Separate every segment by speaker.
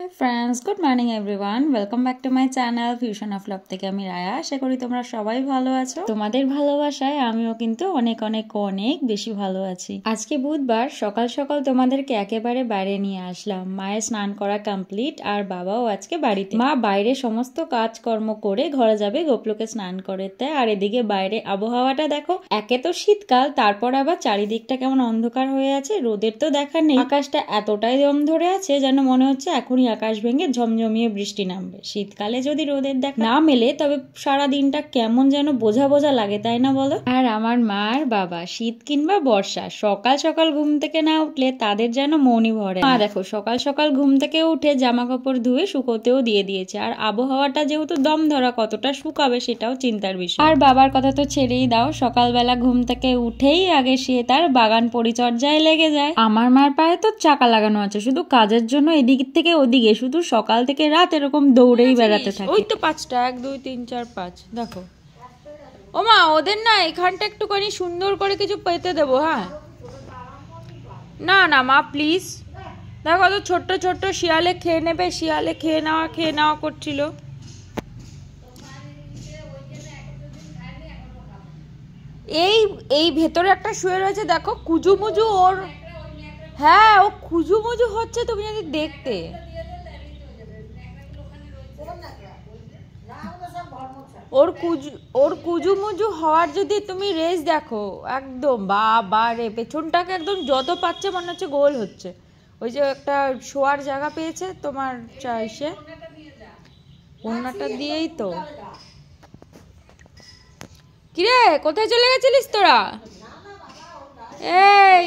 Speaker 1: Hi friends good morning everyone welcome back to my channel fusion of love থেকে আমি রায়া আশা করি তোমরা সবাই ভালো আছো তোমাদের ভালোবাসায় আমিও কিন্তু অনেক অনেক অনেক বেশি ভালো আছি আজকে বুধবার সকাল সকাল তোমাদেরকে একেবারে বাইরে নিয়ে আসলাম মায়ের স্নান করা কমপ্লিট আর বাবাও আজকে বাড়িতে মা বাইরে সমস্ত কাজকর্ম করে ঘরে যাবে গোপলোকে স্নান করতে আর এদিকে বাইরে আবহাওয়াটা দেখো একে তো শীতকাল তারপর আবার চারিদিকটা কেমন অন্ধকার হয়ে আছে রোদের তো দেখা নেই আকাশটা এতটাই দম ধরে আছে যেন মনে হচ্ছে এখনই আকাশ ভেঙে ঝমঝমিয়ে বৃষ্টি নামবে শীতকালে যদি রোদের দেখা না মেলে তবে সারা দিনটা কেমন যেন বোঝা বোঝা লাগে তাই না বলো আর আমার মা আর বাবা শীত কিংবা বর্ষা সকাল সকাল ঘুম থেকে না উঠলে তাদের যেন মনই ভরে মা দেখো সকাল সকাল ঘুম থেকে উঠে জামা কাপড় ধুয়ে শুকোতেও দিয়ে দিয়েছে আর আবহাওয়াটা যেহেতু দম ধরা কতটা শুকাবে সেটাও চিন্তার বিষয় আর বাবার কথা তো ছেড়েই দাও সকালবেলা ঘুম থেকে উঠেই আগে সে তার বাগান পরিচর্যায় লেগে যায় আমার মার পায়ে তো চাকা লাগানো আছে শুধু কাজের জন্য এদিক থেকে ওদিকে শুধু সকাল থেকে রাত এরকম দৌড়েই বেড়াতে থাকে ওই তো 5টা 1 2 3 4 5 দেখো ও মা ওদের না এখানটা একটুখানি সুন্দর করে কিছু পেতে দেবো হ্যাঁ না না মা প্লিজ দেখো তো ছোট্ট ছোট্ট শিয়ালে খেয়ে নেবে শিয়ালে খেয়ে নেওয়া করছিল এই ভেতরে একটা শুয়ে রয়েছে দেখো কুজুমুজু ওর হ্যাঁ ও কুজুমুজু হচ্ছে তুমি যদি দেখতে ওর কুজুমুজু হওয়ার যদি তুমি রেস দেখো একদম বাবা রে পেছনটাকে একদম যত পাচ্ছে মনে হচ্ছে গোল হচ্ছে ওই যে একটা শোয়ার জায়গা পেয়েছে তোমার চাইছে ওনাটা দিয়েই তো কিরে কোথায় চলে গেছিলিস তোরা এই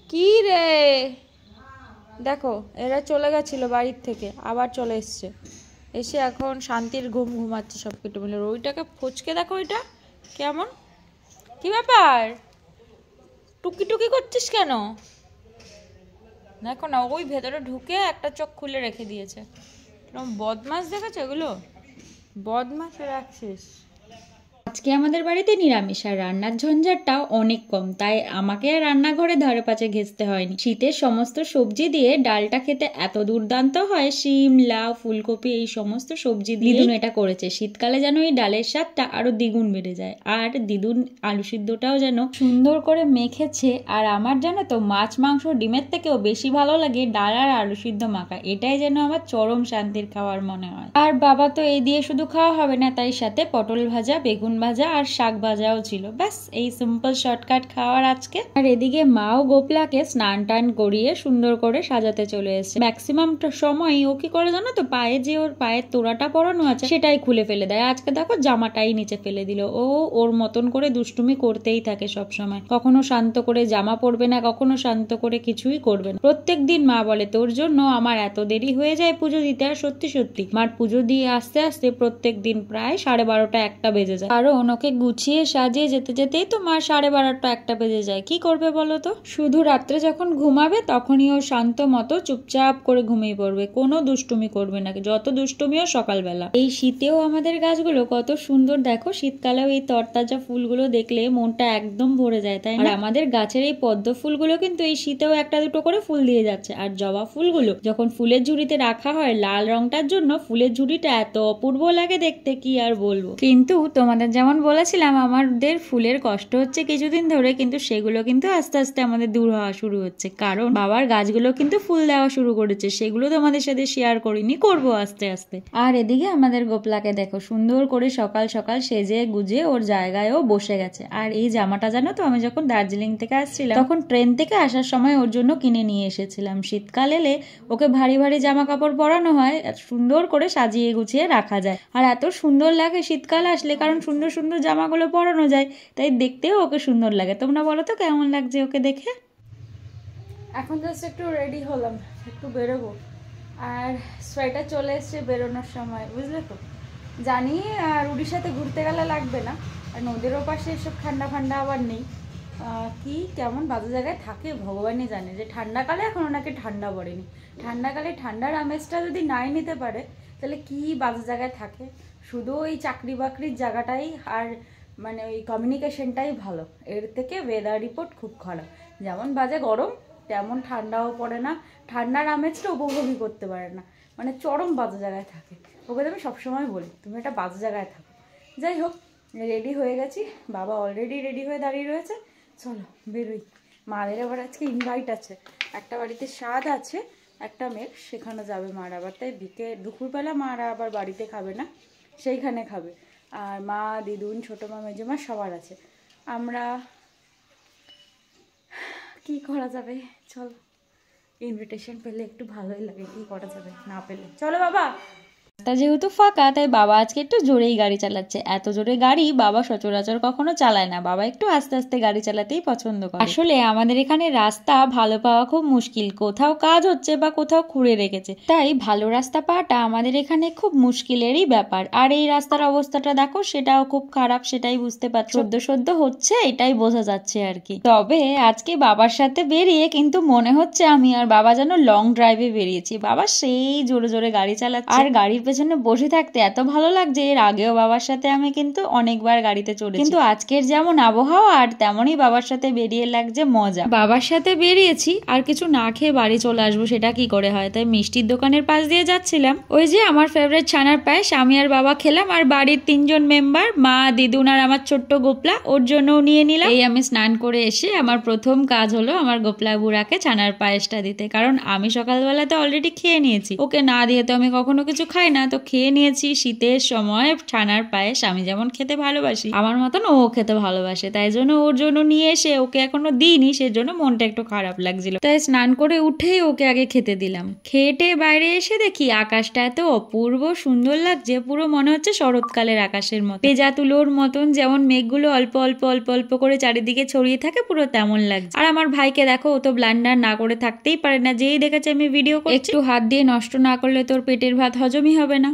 Speaker 1: কি রে দেখো এরা চলে গেছিল বাড়ির থেকে আবার চলে এসছে এসে এখন শান্তির ঘুম ঘুমাচ্ছে সব কিছু মিলে ওইটাকে ফচকে দেখো ওইটা কেমন কি ব্যাপার টুকি টুকি করছিস কেন দেখো না ওই ভেতরে ঢুকে একটা চোখ খুলে রেখে দিয়েছে বদমাস দেখেছো এগুলো বদমাস রাখছিস আজকে আমাদের বাড়িতে নিরামিষ আর রান্নার ঝঞ্ঝাটটাও অনেক কম তাই আমাকে রান্নাঘরে ধারে পাশে ঘেঁচতে হয়নি শীতের সমস্ত সবজি দিয়ে ডালটা খেতে এত দুর্দান্ত হয় শিম লাউ ফুলকপি এই সমস্ত সবজি দিয়ে দিদুন এটা করেছে শীতকালে যেন এই ডালের স্বাদটা আরো দ্বিগুণ বেড়ে যায় আর দিদুন আলু সিদ্ধটাও যেন সুন্দর করে মেখেছে আর আমার জানো তো মাছ মাংস ডিমের থেকেও বেশি ভালো লাগে ডাল আর আলু সিদ্ধ মাখা এটাই যেন আমার চরম শান্তির খাওয়ার মনে হয় আর বাবা তো এই দিয়ে শুধু খাওয়া হবে না তাই সাথে পটল ভাজা বেগুন ভাজা আর শাক ভাজাও ছিল ব্যাস এই সিম্পল শর্টকাট খাওয়ার আজকে আর এদিকে মাও গোপলাকে স্নান টান করিয়ে সুন্দর করে সাজাতে চলে এসেছে ম্যাক্সিমাম সময় ও কি করে জানো তো পায়ে যে ওর পায়ের তোড়াটা পরানো আছে সেটাই খুলে ফেলে দেয় আজকে দেখো জামাটাই নিচে ফেলে দিল ও ওর মতন করে দুষ্টুমি করতেই থাকে সব সময় কখনো শান্ত করে জামা পরবে না কখনো শান্ত করে কিছুই করবে না প্রত্যেক দিন মা বলে তোর জন্য আমার এত দেরি হয়ে যায় পুজো দিতে আর সত্যি সত্যি মার পুজো দিয়ে আস্তে আস্তে প্রত্যেক দিন প্রায় 12:30 1টা বেজে যায় কারণ ওকে গুছিয়ে সাজিয়ে যেতে যেতেই তো মা 12:30 1টা বেজে যায় কি করবে বলো তো শুধু রাত্রে যখন ঘুমাবে তখনই ও শান্ত মতো চুপচাপ করে ঘুমিয়ে পড়বে কোনো দুষ্টুমি করবে না যত দুষ্টুমিও সকালবেলা এই শীতেও আমাদের গাছগুলো কত সুন্দর দেখো শীতকালেও এই তরতাজা ফুলগুলো দেখলে মনটা একদম ভরে যায় তাই আর আমাদের গাছের এই পদ্ম ফুলগুলো কিন্তু এই শীতেও একটা দুটো করে ফুল দিয়ে যাচ্ছে আর জবা ফুলগুলো যখন ফুলের ঝুড়িতে রাখা হয় লাল রংটার জন্য ফুলের ঝুড়িটা এত অপূর্ব লাগে দেখতে কি আর বলবো কিন্তু তোমাদের যেমন বলেছিলাম আমাদের ফুলের কষ্ট হচ্ছে কিছুদিন ধরে কিন্তু সেগুলো কিন্তু আস্তে আস্তে আমাদের দূর হওয়া শুরু হচ্ছে কারণ বাবার গাছগুলো কিন্তু ফুল দেওয়া শুরু করেছে সেগুলো তোমাদের সাথে শেয়ার করিনি করবো আস্তে আস্তে আর এদিকে আমাদের গোপলাকে দেখো সুন্দর করে সকাল সকাল সেজে গুজে ওর জায়গায়ও বসে গেছে আর এই জামাটা জানো তো আমি যখন দার্জিলিং থেকে আসছিলাম তখন ট্রেন থেকে আসার সময় ওর জন্য কিনে নিয়ে এসেছিলাম শীতকাল এলে ওকে ভারী ভারী জামা কাপড় পরানো হয় সুন্দর করে সাজিয়ে গুছিয়ে রাখা যায় আর এত সুন্দর লাগে শীতকাল আসলে কারণ সুন্দর সুন্দর জামাগুলো পরানো যায় তাই দেখতেও ওকে সুন্দর লাগে তোমরা বলো তো কেমন লাগছে ওকে দেখে এখন জাস্ট একটু রেডি হলাম একটু বেরোবো আর সোয়েটার চলে এসছে বেরোনোর সময় বুঝলে তো জানি আর উড়িষ্যাতে ঘুরতে গেলে লাগবে না আর নদীর ওপাশে এসব ঠান্ডা ফান্ডা আবার নেই কি কেমন বাজে জায়গায় থাকে ভগবানই জানে যে ঠান্ডাকালে এখন ওনাকে ঠান্ডা পড়েনি ঠান্ডাকালে ঠান্ডার আমেজটা যদি নাই নিতে পারে তাহলে কি বাজে জায়গায় থাকে শুধু ওই চাকরি বাকরির জায়গাটাই আর মানে ওই কমিউনিকেশনটাই ভালো এর থেকে ওয়েদার রিপোর্ট খুব খারাপ যেমন বাজে গরম তেমন ঠান্ডাও পড়ে না, ঠান্ডার আমেজটা উপভোগই করতে পারে না, মানে চরম বাজে জায়গায় থাকে। ওকে তো আমি সবসময় বলি তুমি একটা বাজে জায়গায় থাকো। যাই হোক, রেডি হয়ে গেছি, বাবা অলরেডি রেডি হয়ে দাঁড়িয়ে রয়েছে, চলো বেরোই। মাদের আবার আজকে ইনভাইট আছে, একটা বাড়িতে স্বাদ আছে একটা মেয়ের, সেখানে যাবে মার আবার, তাই দুপুরবেলা মারা আবার বাড়িতে খাবে না, সেইখানে খাবে। আর মা, দিদুন, ছোটো মা, মেজো মা সবার আছে। আমরা কি করা যাবে, চল, ইনভিটেশন পেলে একটু ভালোই লাগে, কি করা যাবে, না পেলে চলো বাবা। তা যেহেতু ফাঁকা, তাই বাবা আজকে একটু জোরেই গাড়ি চালাচ্ছে। এত জোরে গাড়ি বাবা সচরাচর কখনো চালায় না, বাবা একটু আস্তে আস্তে গাড়ি চালাতেই পছন্দ করে। আসলে আমাদের এখানে রাস্তা ভালো পাওয়া খুব মুশকিল, কোথাও কাজ হচ্ছে বা কোথাও খুঁড়ে রেখেছে, তাই ভালো রাস্তা পাওয়াটা আমাদের এখানে খুব মুশকিলেরই ব্যাপার। আর এই রাস্তার অবস্থাটা দেখো, সেটাও খুব খারাপ, সেটাই বুঝতে পারছো, সদ্য হচ্ছে এটাই বোঝা যাচ্ছে আর কি। তবে আজকে বাবার সাথে বেরিয়ে কিন্তু মনে হচ্ছে আমি আর বাবা যেন লং ড্রাইভে বেরিয়েছি। বাবা সেই জোরে জোরে গাড়ি চালাচ্ছে, আর গাড়ির পেছনে বসে থাকতে এত ভালো লাগছে। এর আগেও বাবার সাথে আমি কিন্তু অনেকবার গাড়িতে চড়েছি, কিন্তু আজকের যেমন আবহাওয়া আর তেমনই বাবার সাথে বেরিয়ে লাগছে মজা। বাবার সাথে বেরিয়েছি, আর কিছু না খেয়ে বাড়ি চলে আসবো সেটা কি করে হয়, তাই মিষ্টির দোকানের পাশ দিয়ে যাচ্ছিলাম। ওই যে আমার ফেভারিট ছানার পায়েস আমি আর বাবা খেলাম, আর বাড়ির 3 জন মেম্বার, মা, দিদুন আর আমার ছোট্ট গোপলা, ওর জন্যও নিয়ে নিলাম। এই আমি স্নান করে এসে আমার প্রথম কাজ হলো আমার গোপলা বুড়াকে ছানার পায়েসটা দিতে, কারণ আমি সকালবেলাতে অলরেডি খেয়ে নিয়েছি, ওকে না দিয়ে তো আমি কখনো কিছু খাই না, তো খেয়ে নিয়েছি। শীতের সময় ছানার পায়েস আমি যেমন খেতে ভালোবাসি, আমার মতন ও খেতে ভালোবাসে, তাই জন্য ওর জন্য নিয়ে এসে ওকে এখনো দিইনি, সেজন্য মনটা একটু খারাপ লাগছিল, তাই স্নান করে উঠেই ওকে আগে খেতে দিলাম। খেটে বাইরে এসে দেখি আকাশটা এত অপূর্ব সুন্দর লাগছে, পুরো মনে হচ্ছে শরৎকালের আকাশের মতো, পেজা তুলোর মতন যেমন মেঘগুলো অল্প অল্প অল্প অল্প করে চারিদিকে ছড়িয়ে থাকে, পুরো তেমন লাগছে। আর আমার ভাইকে দেখো, ও তো ব্লান্ডার না করে থাকতেই পারে না, যেই দেখেছে আমি ভিডিও করছি, একটু হাত দিয়ে নষ্ট না করলে তোর পেটের ভাত হজমই হবে না।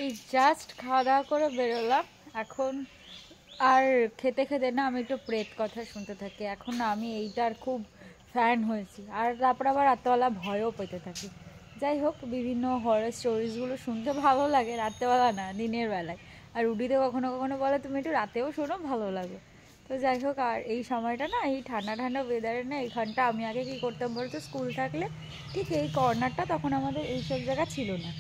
Speaker 1: এই জাস্ট খাওয়া দাওয়া করে বেরোলাম এখন, আর খেতে খেতে না আমি একটু প্রেত কথা শুনতে থাকি। এখন না আমি এইটার খুব ফ্যান হয়েছি, আর তারপর আবার রাত্রেবেলা ভয়ও পেতে থাকি। যাই হোক, বিভিন্ন হরর স্টোরিজগুলো শুনতে ভালো লাগে, রাত্রেবেলা না দিনের বেলায়। আর উডিতে কখনো কখনো বলে তুমি একটু রাতেও শোনো, ভালো লাগে। তো যাই হোক, আর এই সময়টা না, এই ঠান্ডা ঠান্ডা ওয়েদারে না, এইখানটা আমি আগে কী করতাম বলতো, স্কুল থাকলে ঠিক এই কর্নারটা, তখন আমাদের এইসব জায়গা ছিল না,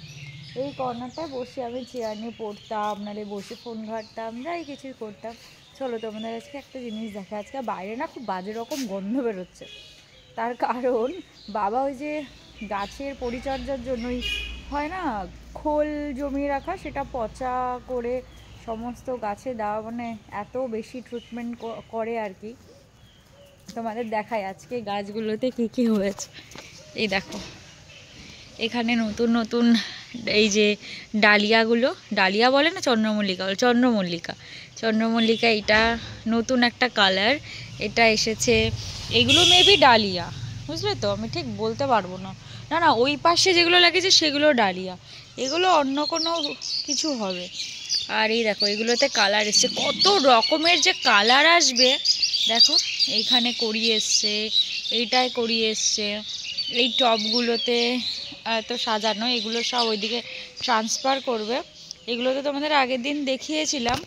Speaker 1: এই কর্নারটায় বসে আমি চেয়ার নিয়ে পড়তাম, নাহলে বসে ফোন ঘাঁটতাম, যাই কিছুই করতাম। চলো তোমাদের আজকে একটা জিনিস দেখে, আজকে বাইরে না খুব বাজে রকম গন্ধ বেরোচ্ছে, তার কারণ বাবা ওই যে গাছের পরিচর্যার জন্যই হয় না, খোল জমিয়ে রাখা, সেটা পচা করে সমস্ত গাছে দেওয়া, মানে এত বেশি ট্রিটমেন্ট করে আর কি। তোমাদের দেখাই আজকে গাছগুলোতে কী কী হয়েছে। এই দেখো, এখানে নতুন নতুন এই যে ডালিয়াগুলো, ডালিয়া বলে না, চন্দ্রমল্লিকা বলে, চন্দ্রমল্লিকা, এটা নতুন একটা কালার, এটা এসেছে। এগুলো মেবি ডালিয়া, বুঝলে তো, আমি ঠিক বলতে পারবো না, না না ওই পাশে যেগুলো লাগিয়েছে সেগুলো ডালিয়া, এগুলো অন্য কোনো কিছু হবে। আর এই দেখো, এগুলোতে কালার এসছে, কত রকমের যে কালার আসবে দেখো, এইখানে করিয়ে এসছে, এইটায় করিয়ে এসছে, এই টবগুলোতে তো সাজানো, এগুলো সব ওইদিকে ট্রান্সফার করবে। এগুলো তো তোমাদের আগের দিন দেখিয়েছিলাম,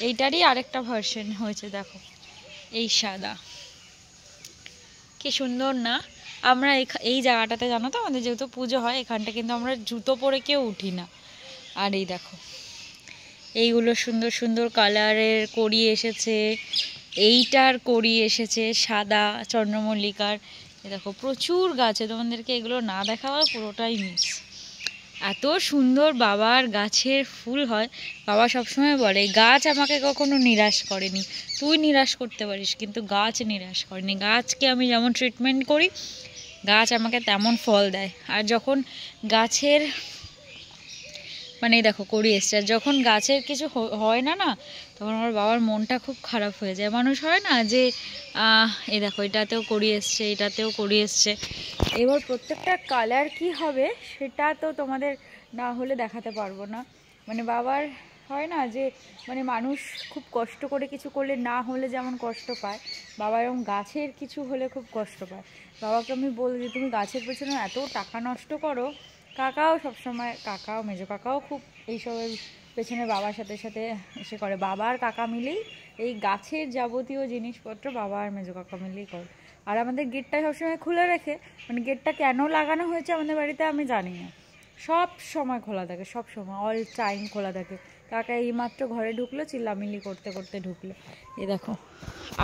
Speaker 1: এইটারই আরেকটা ভার্সন হয়েছে, দেখো এই সাদা, কি সুন্দর না। আমরা এই জায়গাটাতে জানো তো, আমাদের যেহেতু পুজো হয় এখানটা, কিন্তু আমরা জুতো পরে কেউ উঠি না। আর এই দেখো, এইগুলো সুন্দর সুন্দর কালারের করিয়ে এসেছে, এইটার করিয়ে এসেছে সাদা চন্দ্রমল্লিকার। দেখো প্রচুর গাছে, তোমাদেরকে এগুলো না দেখাবো পুরোটাই মিস। এত সুন্দর বাবার গাছের ফুল হয়। বাবা সবসময় বলে গাছ আমাকে কখনো নিরাশ করেনি, তুই নিরাশ করতে পারিস কিন্তু গাছ নিরাশ করেনি। গাছকে আমি যেমন ট্রিটমেন্ট করি, গাছ আমাকে তেমন ফল দেয়। আর যখন গাছের মানে দেখো করি এসছে, আর যখন গাছের কিছু হয় না না, তখন আমার বাবার মনটা খুব খারাপ হয়ে যায়। মানুষ হয় না যে এই দেখো এটাতেও করি এসছে, এটাতেও করি এসছে। এবার প্রত্যেকটা কালার কি হবে সেটা তো তোমাদের না হলে দেখাতে পারবো না। মানে বাবার হয় না যে, মানে মানুষ খুব কষ্ট করে কিছু করলে না হলে যেমন কষ্ট পায়, বাবা এরকম গাছের কিছু হলে খুব কষ্ট পায়। বাবাকে আমি বলি যে তুমি গাছের পেছনে এত টাকা নষ্ট করো। কাকাও সবসময়, কাকাও মেজো কাকাও খুব এইসবের পেছনে বাবার সাথে সাথে এসে করে। বাবা আর কাকা মিলেই এই গাছের যাবতীয় জিনিসপত্র বাবা আর মেজো কাকা মিলেই করে। আর আমাদের গেটটা সবসময় খুলে রেখে, মানে গেটটা কেন লাগানো হয়েছে আমাদের বাড়িতে আমি জানি না, সব সময় খোলা থাকে, সব সময় অল টাইম খোলা থাকে। কাকা এইমাত্র ঘরে ঢুকলো, চিল্লামিল্লি করতে করতে ঢুকলো। এই দেখো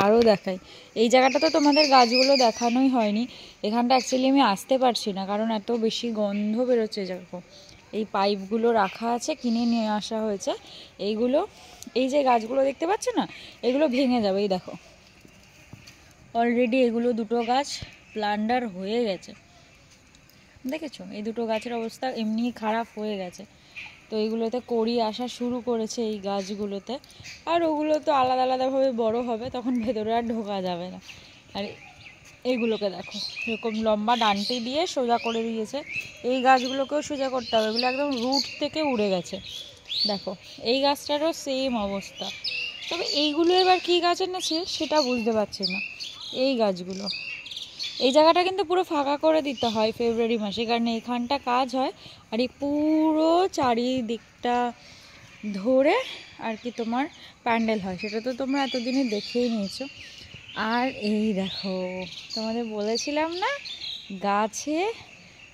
Speaker 1: আরও দেখাই, এই জায়গাটা তো তোমাদের গাছগুলো দেখানোই হয়নি। এখানটা অ্যাকচুয়ালি আমি আসতে পারছি না, কারণ এত বেশি গন্ধ বেরোচ্ছে। দেখো এই পাইপগুলো রাখা আছে, কিনে নিয়ে আসা হয়েছে এইগুলো। এই যে গাছগুলো দেখতে পাচ্ছ না, এগুলো ভেঙে যাবে। এই দেখো অলরেডি এগুলো দুটো গাছ প্লান্ডার হয়ে গেছে, দেখেছো? এই দুটো গাছের অবস্থা এমনি খারাপ হয়ে গেছে। তো এইগুলোতে কড়ি আসা শুরু করেছে এই গাছগুলোতে। আর ওগুলো তো আলাদা আলাদাভাবে বড় হবে, তখন ভেতরে আর ঢোকা যাবে না। আর এইগুলোকে দেখো এরকম লম্বা ডান্টি দিয়ে সোজা করে দিয়েছে। এই গাছগুলোকেও সোজা করতে হবে, এগুলো একদম রুট থেকে উড়ে গেছে। দেখো এই গাছটারও সেম অবস্থা। তবে এইগুলো এবার কী গাছ এনেছে সেটা বুঝতে পারছি না। এই গাছগুলো, এই জায়গাটা কিন্তু পুরো ফাঁকা করে দিতে হয় ফেব্রুয়ারি মাসে, কারণ এইখানটা কাজ হয়। আর এই পুরো চারিদিকটা ধরে আর কি তোমার প্যান্ডেল হয়, সেটা তো তোমরা এতদিনে দেখেই নিয়েছো। আর এই দেখো তোমাদের বলেছিলাম না, গাছে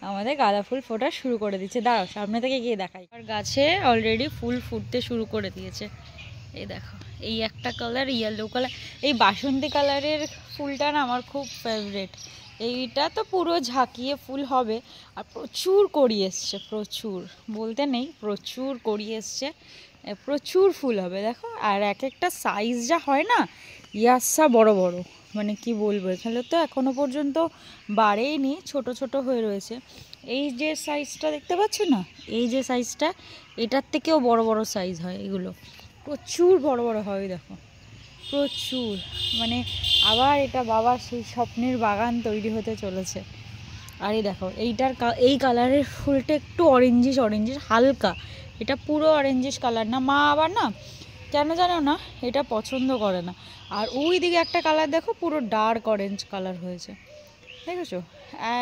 Speaker 1: আমাদের গাঁদা ফুল ফোটা শুরু করে দিচ্ছে। দাঁড়াও সামনে থেকে গিয়ে দেখাই। আর গাছে অলরেডি ফুল ফুটতে শুরু করে দিয়েছে। এই দেখো এই একটা কালার ইয়েলো কালার, এই বাসন্তী কালারের ফুলটা না আমার খুব ফেভারিট। এইটা তো পুরো ঝাঁকিয়ে ফুল হবে। আর প্রচুর কড়ি এসছে, প্রচুর বলতে নেই, প্রচুর কড়ি এসছে, প্রচুর ফুল হবে দেখো। আর এক একটা সাইজ যা হয় না, ইয়াসা বড় বড়, মানে কি বলবো, এখানে তো এখনো পর্যন্ত বাড়েইনি, ছোট ছোট হয়ে রয়েছে। এই যে সাইজটা দেখতে পাচ্ছ না, এই যে সাইজটা, এটার থেকেও বড় বড় সাইজ হয় এগুলো, প্রচুর বড় বড় হয় দেখো, প্রচুর। মানে আবার এটা বাবার সেই স্বপ্নের বাগান তৈরি হতে চলেছে। আর এই দেখো এইটার এই কালারের ফুলটা একটু অরেঞ্জিশ অরেঞ্জিশ হালকা, এটা পুরো অরেঞ্জিশ কালার না। মা আবার না কেন জানো না এটা পছন্দ করে না। আর ওই দিকে একটা কালার দেখো পুরো ডার্ক অরেঞ্জ কালার হয়েছে, দেখেছো?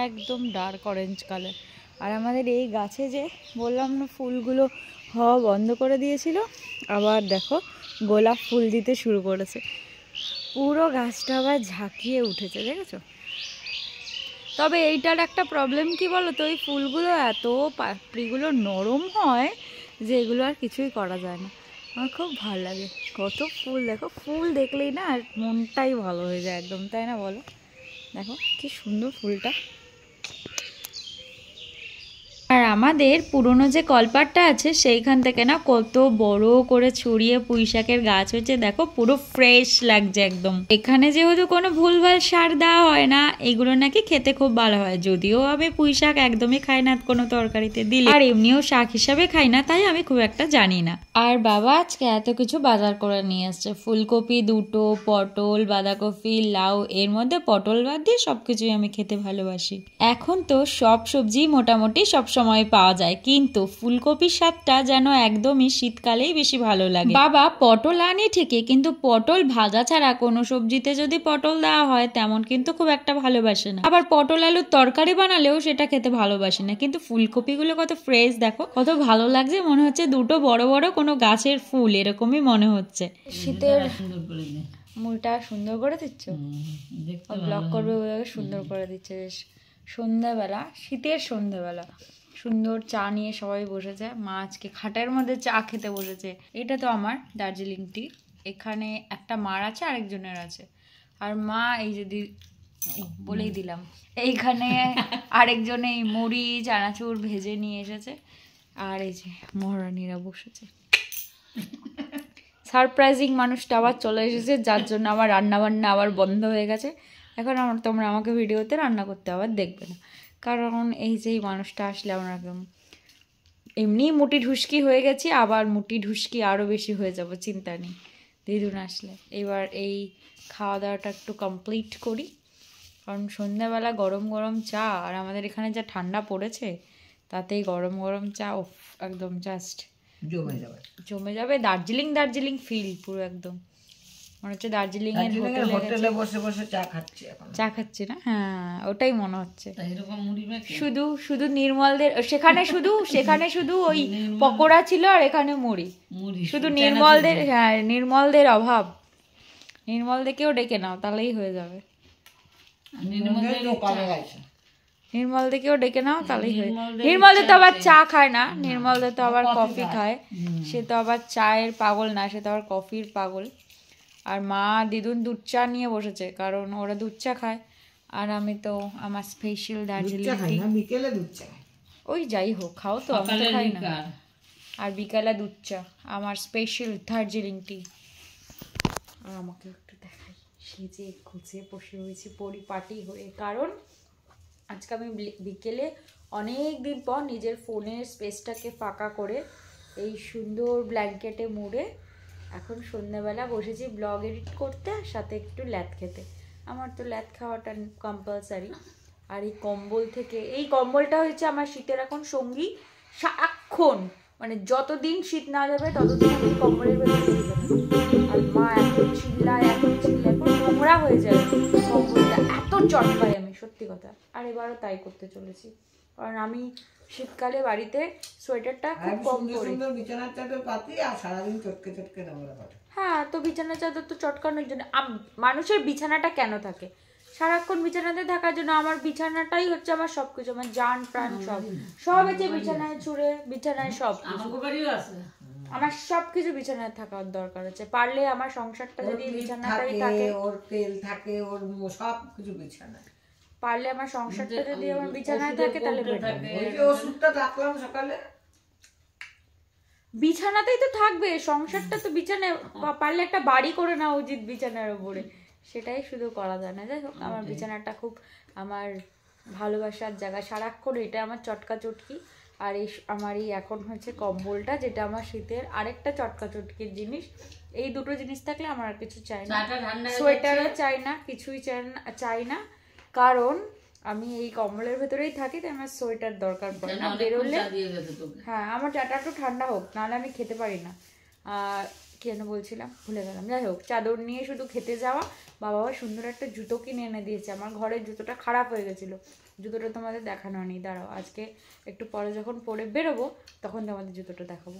Speaker 1: একদম ডার্ক অরেঞ্জ কালার। আর আমাদের এই গাছে যে বললাম না ফুলগুলো হওয়া বন্ধ করে দিয়েছিল, আবার দেখো গোলাপ ফুল দিতে শুরু করেছে। পুরো গাছটা আবার ঝাঁকিয়ে উঠেছে, দেখেছো? তবে এইটার একটা প্রবলেম কি বলো তো, এই ফুলগুলো এত পাপড়িগুলো নরম হয় যে এগুলো আর কিছুই করা যায় না। আমার খুব ভালো লাগে, কত ফুল দেখো, ফুল দেখলেই না আর মনটাই ভালো হয়ে যায় একদম, তাই না বলো? দেখো কি সুন্দর ফুলটা। আর আমাদের পুরনো যে কলপাটটা আছে সেইখান থেকে না কত বড় করে ছড়িয়ে পুঁইশাকের গাছ হয়েছে, দেখো পুরো ফ্রেশ লাগছে একদম। এখানে যেহেতু কোনো ভুলভাল সার দেওয়া হয় না, এগুলো নাকি খেতে খুব ভালো হয়। যদিও আমি পুঁইশাক একদমই খাই না কোনো তরকারিতে দিলে, আর এমনিও শাক হিসাবে খাই না, তাই আমি খুব একটা জানি না। আর বাবা আজকে এত কিছু বাজার করে নিয়ে আসছে, ফুলকপি দুটো, পটল, বাঁধাকপি, লাউ, এর মধ্যে পটল বাদ দিয়ে সবকিছুই আমি খেতে ভালোবাসি। এখন তো সব সবজি মোটামুটি সব সময় পাওয়া যায়, কিন্তু ফুলকপির স্বাদটা যেন একদমই শীতকালেই বেশি ভালো লাগে। বাবা পটল আনি ঠিকই, কিন্তু পটল ভাজা ছাড়া কোনো সবজিতে যদি পটল দেওয়া হয় তেমন কিন্তু খুব একটা ভালোবাসে না। আবার পটল আলুর তরকারি বানালেও সেটা খেতে ভালোবাসে না। কিন্তু ফুলকপিগুলো কত ফ্রেশ দেখো, কত ভালো লাগছে, মনে হচ্ছে দুটো বড় বড় কোনো গাছের ফুল এরকমই মনে হচ্ছে। শীতের মুলটা সুন্দর করে দিচ্ছ, ব্লক করবে সুন্দর করে দিচ্ছে। সন্ধ্যাবেলা, শীতের সন্ধ্যাবেলা সুন্দর চা নিয়ে সবাই বসেছে। মা আজকে খাটের মধ্যে চা খেতে বসেছে। এটা তো আমার দার্জিলিং টি, এখানে একটা মার আছে আরেকজনের আছে। আর মা এই যদি বলেই দিলাম, এইখানে আরেকজন এই মুড়ি চানাচুর ভেজে নিয়ে এসেছে। আর এই যে মহারানীরা বসেছে। সারপ্রাইজিং মানুষটা আবার চলে এসেছে, যার জন্য আমার রান্নাবান্না আবার বন্ধ হয়ে গেছে। এখন তোমরা আমাকে ভিডিওতে রান্না করতে আবার দেখবে না, কারণ এই যে মানুষটা আসলে আমরা একদম এমনি মুটি ঢুসকি হয়ে গেছি, আবার মুটি ঢুসকি আরও বেশি হয়ে যাব, চিন্তা নেই দিদুন আসলে। এবার এই খাওয়া দাওয়াটা একটু কমপ্লিট করি, কারণ সন্ধ্যাবেলা গরম গরম চা, আর আমাদের এখানে যা ঠান্ডা পড়েছে তাতেই গরম গরম চা একদম জাস্ট জমে যাবে। দার্জিলিং দার্জিলিং ফিল পুরো একদম, মনে হচ্ছে দার্জিলিং এর হোটেলে বসে বসে চা খাচ্ছি না। হ্যাঁ ওটাই মনে হচ্ছে। শুধু শুধু নির্মলদের সেখানে শুধু ওই পকোড়া ছিল, আর এখানে মুড়ি। শুধু নির্মলদের, হ্যাঁ নির্মলদের অভাব। নির্মলদেরকেও ডেকে নাও তাহলেই হয়ে যাবে। নির্মল দিকেও ডেকে নাও তাহলেই হয়। নির্মল দে তো আবার চা খায় না, নির্মল দে তো আবার কফি খায়। সে তো আবার চায়ের পাগল না, সে তো আবার কফির পাগল। আর মা দিদুন দুধ চা নিয়ে বসেছে, কারণ ওরা দুধ চা খায়। আর আমি তো আমার স্পেশাল দার্জিলিং টি,
Speaker 2: বিকেলে দুধ চা,
Speaker 1: ওই যাই হোক খাও তো, আমি তো খাই না। আর বিকালে দুধ চা, আমার স্পেশাল দার্জিলিং টি। আর আমাকে একটু দেখাই, সেজে গুছে বসে হয়েছি পরিপাটি হয়ে, কারণ আজকে আমি বিকেলে অনেক দিন পর নিজের ফোনের স্পেসটাকে ফাঁকা করে এই সুন্দর ব্ল্যাঙ্কেটে মুড়ে এখন সন্ধ্যাবেলা বসেছি ব্লগ এডিট করতে, আর সাথে একটু ল্যাদ খেতে। আমার তো ল্যাদ খাওয়াটা কম্পালসারি। আর এই কম্বল থেকে, এই কম্বলটা হচ্ছে আমার শীতের এখন সঙ্গী সারাক্ষণ, মানে যতদিন শীত না যাবে ততদিন আমি কম্বলের ভেতরে চলে যাবে। আর মা এখন চিল্লায় এখন নোংরা হয়ে যাবে কম্বলটা, এত চট পাই আমি, সত্যি কথা। আর এবারও তাই করতে চলেছি, কারণ আমি শীতকালে বাড়িতে সোয়েটারটা খুব কম পরি।
Speaker 2: বিছানার চাদর পাতি আর সারাদিন চটকে চটকে নোংরা করে।
Speaker 1: হ্যাঁ, তো বিছানার চাদর তো চটকানোর জন্য। মানুষের বিছানাটা কেন থাকে? সারাক্ষণ বিছানাতে থাকার জন্য। আমার বিছানাটাই হচ্ছে আমার সবকিছু, আমার জান প্রাণ সব সব হচ্ছে বিছানায় ছুঁড়ে, বিছানায় সব আমার সবকিছু বিছানায় থাকার দরকার আছে। পারলে আমার সংসারটা যদি বিছানাটাই থাকে,
Speaker 2: ওর তেল থাকে, ওর সব কিছু বিছানায়।
Speaker 1: পারলে আমার সংসারটা যদি আমার বিছানায় থাকে তাহলে বেটার।
Speaker 2: ওই যে ওষুধটা রাখলাম সকালে,
Speaker 1: বিছানাতেই তো থাকবে সংসারটা, তো বিছানায়। পারলে একটা বাড়ি করে নেওয়া উচিত বিছানার উপরে, সেটাই শুধু করা যায় না। যাই হোক, আমার বিছানাটা খুব আমার ভালোবাসার জায়গা, সারাক্ষণ এটা আমার চটকা চটকি। আর এই আমার এই এখন হচ্ছে কম্বলটা, যেটা আমার শীতের আরেকটা চটকা চটকির জিনিস। এই দুটো জিনিস থাকলে আমার আর কিছু চাই না, সোয়েটারও চাই না, কিছুই চাই না, কারণ আমি এই কম্বলের ভেতরেই থাকি, তাই আমার সোয়েটার দরকার পড়ে না বেরোলে। হ্যাঁ, আমার চাটা একটু ঠান্ডা হোক, নাহলে আমি খেতে পারি না। আর কেন বলছিলাম ভুলে গেলাম। যাই হোক, চাদর নিয়ে শুধু খেতে যাওয়া। বাবা সুন্দর একটা জুতো কিনে এনে দিয়েছে, আমার ঘরের জুতোটা খারাপ হয়ে গেছিলো, জুতোটা তোমাদের দেখানো নেই, দাঁড়াও আজকে একটু পরে যখন পরে বেরোবো তখন তোমাদের জুতোটা দেখাবো।